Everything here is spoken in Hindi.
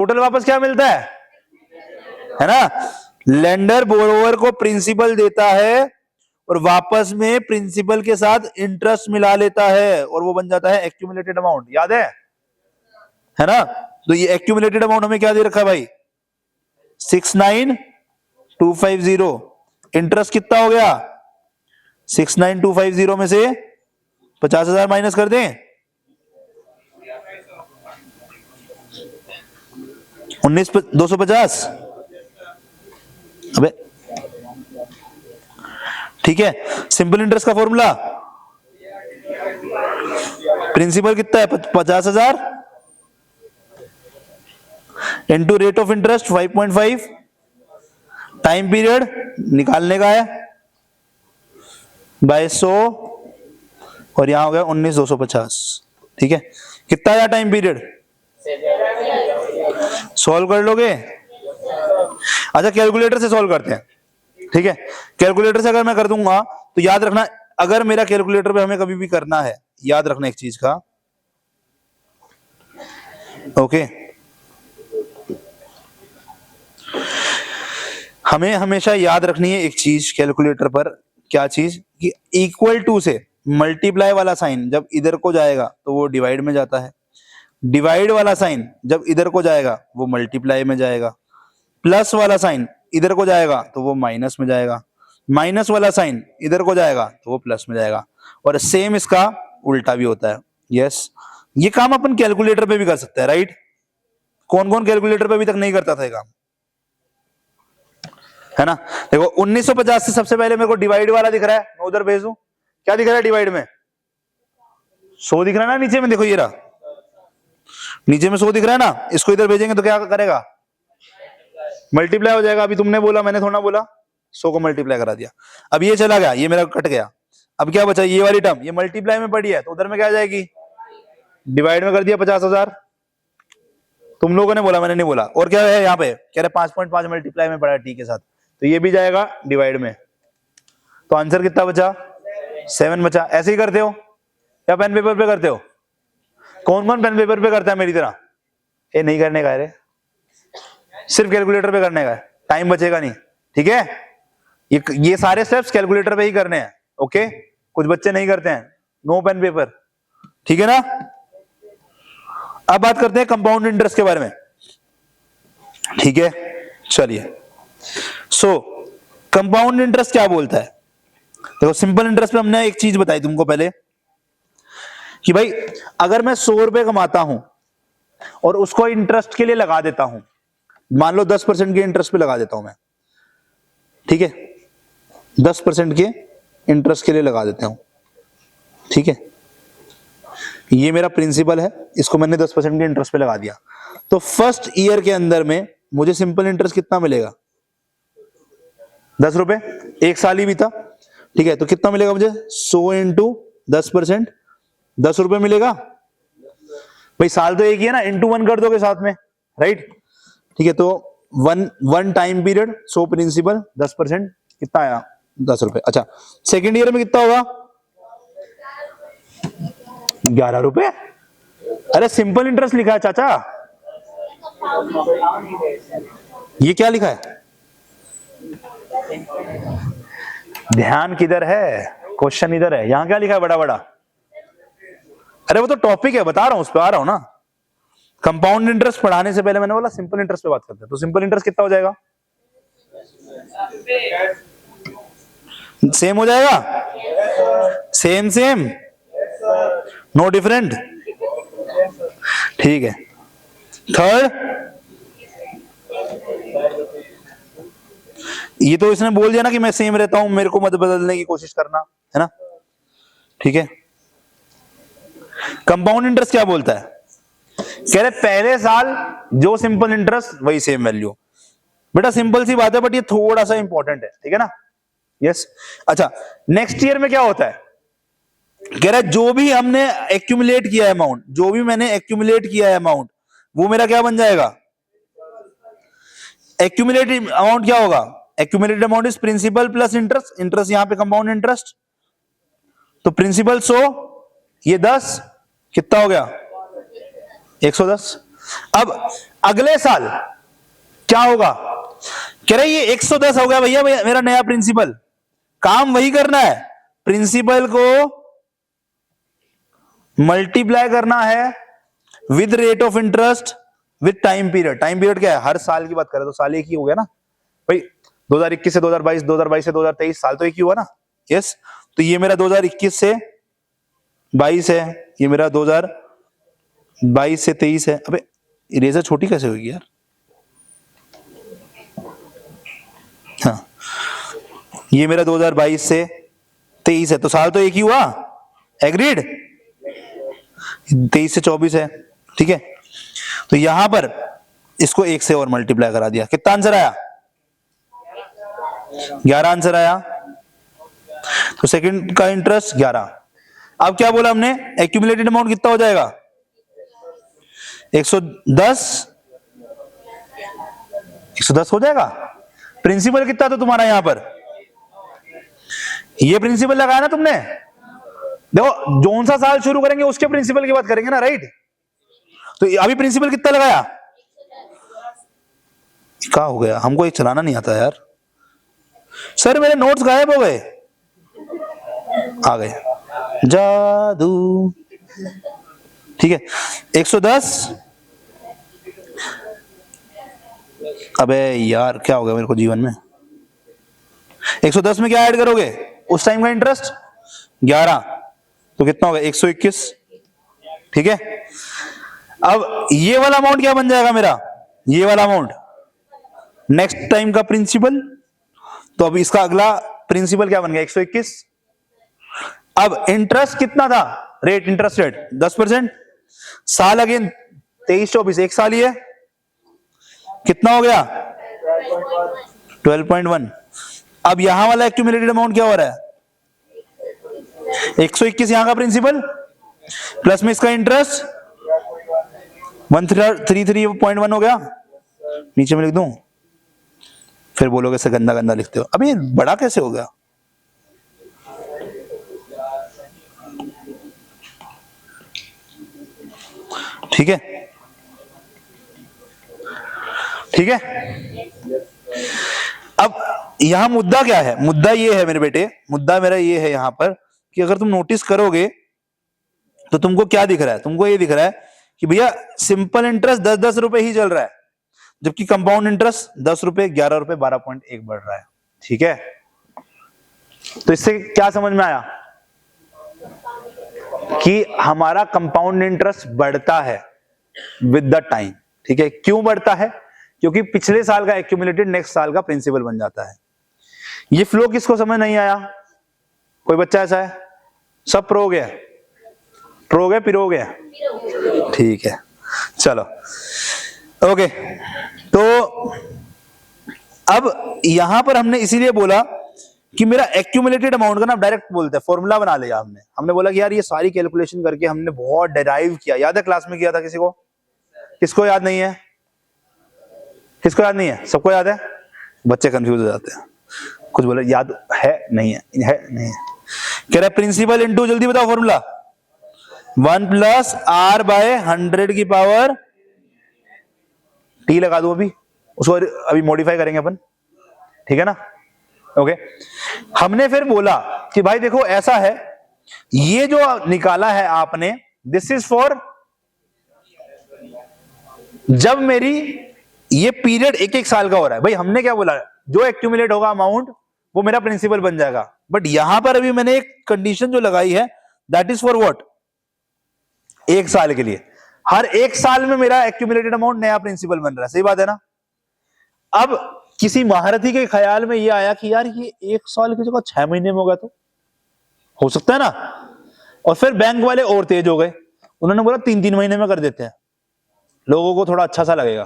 टोटल वापस क्या मिलता है ना? लेंडर बोरोवर को प्रिंसिपल देता है और वापस में प्रिंसिपल के साथ इंटरेस्ट मिला लेता है और वो बन जाता है एक्यूमुलेटेड अमाउंट। याद है ना? तो ये एक्यूमुलेटेड अमाउंट हमें क्या दे रखा है भाई? 69250। इंटरेस्ट कितना हो गया? 69250 में से 50,000 माइनस कर दें, 19,250। अबे ठीक है, सिंपल इंटरेस्ट का फॉर्मूला प्रिंसिपल कितना है? 50,000 into rate of interest 5.5, time period निकालने का है बाय 100 और यहां हो गया 19,250। ठीक है, कितना आया टाइम पीरियड? सॉल्व कर लोगे? अच्छा कैलकुलेटर से सॉल्व करते हैं। ठीक है, कैलकुलेटर से अगर मैं कर दूंगा तो याद रखना, अगर मेरा कैलकुलेटर पे हमें कभी भी करना है, याद रखना एक चीज का, ओके, हमें हमेशा याद रखनी है एक चीज कैलकुलेटर पर। क्या चीज? कि इक्वल टू से मल्टीप्लाई वाला साइन जब इधर को जाएगा तो वो डिवाइड में जाता है, डिवाइड वाला साइन जब इधर को जाएगा वो मल्टीप्लाई में जाएगा, प्लस वाला साइन इधर को जाएगा तो वो माइनस में जाएगा, माइनस वाला साइन इधर को जाएगा तो वो प्लस में जाएगा, और सेम इसका उल्टा भी होता है। यस, ये काम अपन कैलकुलेटर पे भी कर सकते हैं, राइट? कौन कौन कैलकुलेटर पे अभी तक नहीं करता था ये काम, है ना? देखो 1950 से सबसे पहले मेरे को डिवाइड वाला दिख रहा है, मैं उधर भेज दूं। क्या दिख रहा है डिवाइड में? 100 दिख रहा है ना नीचे में, देखो ये रहा, नीचे में 100 दिख रहा है ना, इसको इधर भेजेंगे तो क्या करेगा? मल्टीप्लाई हो जाएगा। अभी तुमने बोला, मैंने थोड़ा बोला, 100 को मल्टीप्लाई करा दिया। अब ये चला गया, ये मेरा कट गया। अब क्या बचा? ये वाली टर्म, ये मल्टीप्लाई में पड़ी है तो उधर में क्या आ जाएगी? डिवाइड में कर दिया 50,000। तुम लोगों ने बोला, मैंने नहीं बोला। और क्या है यहाँ पे? कह रहे 5.5 मल्टीप्लाई में पड़ा है टी के साथ, तो ये भी जाएगा डिवाइड में। तो आंसर कितना बचा? 7 बचा। ऐसे ही करते हो या पेन पेपर पे करते हो? कौन कौन पेन पेपर पे करता है मेरी तरह? ये नहीं करने का है, सिर्फ कैलकुलेटर पे करने का है, टाइम बचेगा नहीं। ठीक है, ये सारे स्टेप्स कैलकुलेटर पे ही करने हैं। ओके, कुछ बच्चे नहीं करते हैं, नो पेन पेपर। ठीक है ना? अब बात करते हैं कंपाउंड इंटरेस्ट के बारे में। ठीक है, चलिए। सो कंपाउंड इंटरेस्ट क्या बोलता है? देखो सिंपल इंटरेस्ट पे हमने एक चीज बताई तुमको पहले कि भाई अगर मैं 100 रुपए कमाता हूं और उसको इंटरेस्ट के लिए लगा देता हूं, मान लो 10% के इंटरेस्ट पे लगा देता हूं मैं, ठीक है, 10% के इंटरेस्ट के लिए लगा देता हूं, ठीक है, ये मेरा प्रिंसिपल है, इसको मैंने 10% के इंटरेस्ट पे लगा दिया, तो फर्स्ट ईयर के अंदर में मुझे सिंपल इंटरेस्ट कितना मिलेगा? 10 रुपए, एक साल ही बीता, ठीक है, तो कितना मिलेगा मुझे? 100 इंटू 10%, 10 रुपए मिलेगा। भाई साल तो एक ही है ना, इंटू 1 कर दोगे साथ में, राइट? ठीक है, तो वन टाइम पीरियड, 100 प्रिंसिपल, 10%, कितना आया? 10 रुपए। अच्छा, सेकेंड ईयर में कितना होगा? 11 रुपए। अरे सिंपल इंटरेस्ट लिखा है चाचा, ये क्या लिखा है? ध्यान किधर है? क्वेश्चन इधर है, यहां क्या लिखा है बड़ा बड़ा? अरे वो तो टॉपिक है, बता रहा हूं, उस पर आ रहा हूं ना। कंपाउंड इंटरेस्ट पढ़ाने से पहले मैंने बोला सिंपल इंटरेस्ट पे बात करते हैं, तो सिंपल इंटरेस्ट कितना हो जाएगा? सेम हो जाएगा, सेम सेम, नो डिफरेंट, ठीक है। थर्ड, ये तो इसने बोल दिया ना कि मैं सेम रहता हूं, मेरे को मत बदलने की कोशिश करना, है ना? ठीक है। कंपाउंड इंटरेस्ट क्या बोलता है? कह रहे पहले साल जो सिंपल इंटरेस्ट वही सेम वैल्यू। बेटा सिंपल सी बात है, बट ये थोड़ा सा इंपॉर्टेंट है, ठीक है ना? यस। अच्छा, नेक्स्ट ईयर में क्या होता है? कह रहा है जो भी हमने एक्यूमुलेट किया है अमाउंट, जो भी मैंने एक्यूमुलेट किया है अमाउंट, वो मेरा क्या बन जाएगा? एक्यूमुलेटेड अमाउंट क्या होगा? Accumulated amount is principal plus interest, interest यहां पे कंपाउंड इंटरेस्ट, तो प्रिंसिपल 100, ये 10, कितना हो गया? 110। अब अगले साल क्या होगा? कह रहे ये 110 हो गया भैया मेरा नया प्रिंसिपल। काम वही करना है, प्रिंसिपल को मल्टीप्लाई करना है with rate of interest with time period. Time period क्या है? हर साल की बात करें तो साल एक ही हो गया ना भाई, 2021 से 2022, 2022 से 2023, साल तो एक ही हुआ ना। यस, तो ये मेरा 2021 से 22 है, ये मेरा 2022 से 23 है। अबे इरेजर छोटी कैसे होगी यार? हाँ, ये मेरा 2022 से 23 है, तो साल तो एक ही हुआ। एग्रीड? 23 से 24 है, ठीक है। तो यहां पर इसको 1 से और मल्टीप्लाई करा दिया, कितना आंसर आया? 11 आंसर आया। तो सेकंड का इंटरेस्ट 11। अब क्या बोला हमने? एक्यूमुलेटेड अमाउंट कितना हो जाएगा? 110। 110 हो जाएगा। प्रिंसिपल कितना था तुम्हारा यहां पर? ये प्रिंसिपल लगाया ना तुमने। देखो जोन सा साल शुरू करेंगे उसके प्रिंसिपल की बात करेंगे ना, राइट? तो अभी प्रिंसिपल कितना लगाया? क्या हो गया? हमको ये चलाना नहीं आता यार। सर मेरे नोट्स गायब हो गए। आ गए, जादू। ठीक है, 110। अबे यार क्या हो गया मेरे को जीवन में? 110 में क्या ऐड करोगे? उस टाइम का इंटरेस्ट 11, तो कितना होगा? 121। ठीक है, अब ये वाला अमाउंट क्या बन जाएगा मेरा? ये वाला अमाउंट नेक्स्ट टाइम का प्रिंसिपल। तो अब इसका अगला प्रिंसिपल क्या बन गया? 121। अब इंटरेस्ट कितना था? Rate, interest rate 10%। साल अगेन 23-24, एक साल ही है। कितना हो गया? 12.1। अब यहां वाला एक्यूमुलेटेड अमाउंट क्या हो रहा है? 121 यहां का प्रिंसिपल प्लस में इसका इंटरेस्ट 133.1 हो गया। नीचे में लिख दूं? फिर बोलोगे से गंदा गंदा लिखते हो। अभी बड़ा कैसे हो गया? ठीक है, ठीक है। अब यहां मुद्दा क्या है? मुद्दा ये है मेरे बेटे, मुद्दा मेरा ये है यहां पर कि अगर तुम नोटिस करोगे तो तुमको क्या दिख रहा है? तुमको ये दिख रहा है कि भैया सिंपल इंटरेस्ट 10-10 रुपए ही चल रहा है, जबकि कंपाउंड इंटरेस्ट 10 रुपए, 11 रुपए, 12.1 बढ़ रहा है। ठीक है, तो इससे क्या समझ में आया? कि हमारा कंपाउंड इंटरेस्ट बढ़ता है विद द टाइम। ठीक है, क्यों बढ़ता है? क्योंकि पिछले साल का एक्यूमुलेटेड नेक्स्ट साल का प्रिंसिपल बन जाता है। ये फ्लो किसको समझ नहीं आया? कोई बच्चा ऐसा है? सब प्रो गया? प्रो गया, पिरो गया? ठीक है, चलो ओके। तो अब यहां पर हमने इसीलिए बोला कि मेरा एक्यूमुलेटेड अमाउंट का ना डायरेक्ट बोलते हैं, फॉर्मूला बना लिया हमने बोला कि यार ये सारी कैलकुलेशन करके हमने बहुत डिराइव किया। याद है क्लास में किया था? किसी को? किसको याद नहीं है? किसको याद नहीं है? सबको याद है? बच्चे कंफ्यूज हो जाते हैं, कुछ बोले याद है नहीं है, नहीं है। कह रहा प्रिंसिपल इंटू, जल्दी बताओ फॉर्मूला, 1 + R/100 की पावर T लगा दो। अभी उसको अभी मॉडिफाई करेंगे अपन, ठीक है ना? ओके, हमने फिर बोला कि भाई देखो ऐसा है, ये जो निकाला है आपने, दिस इज फॉर जब मेरी ये पीरियड 1-1 साल का हो रहा है। भाई हमने क्या बोला? जो एक्यूमुलेट होगा अमाउंट वो मेरा प्रिंसिपल बन जाएगा। बट यहां पर अभी मैंने एक कंडीशन जो लगाई है, दैट इज फॉर व्हाट? 1 साल के लिए। हर 1 साल में मेरा एक्यूमुलेटेड अमाउंट नया प्रिंसिपल बन रहा है। सही बात है ना? अब किसी महारथी के ख्याल में ये आया कि यार ये 1 साल की जगह 6 महीने में होगा तो हो सकता है ना। और फिर बैंक वाले और तेज हो गए, उन्होंने बोला 3-3 महीने में कर देते हैं, लोगों को थोड़ा अच्छा सा लगेगा।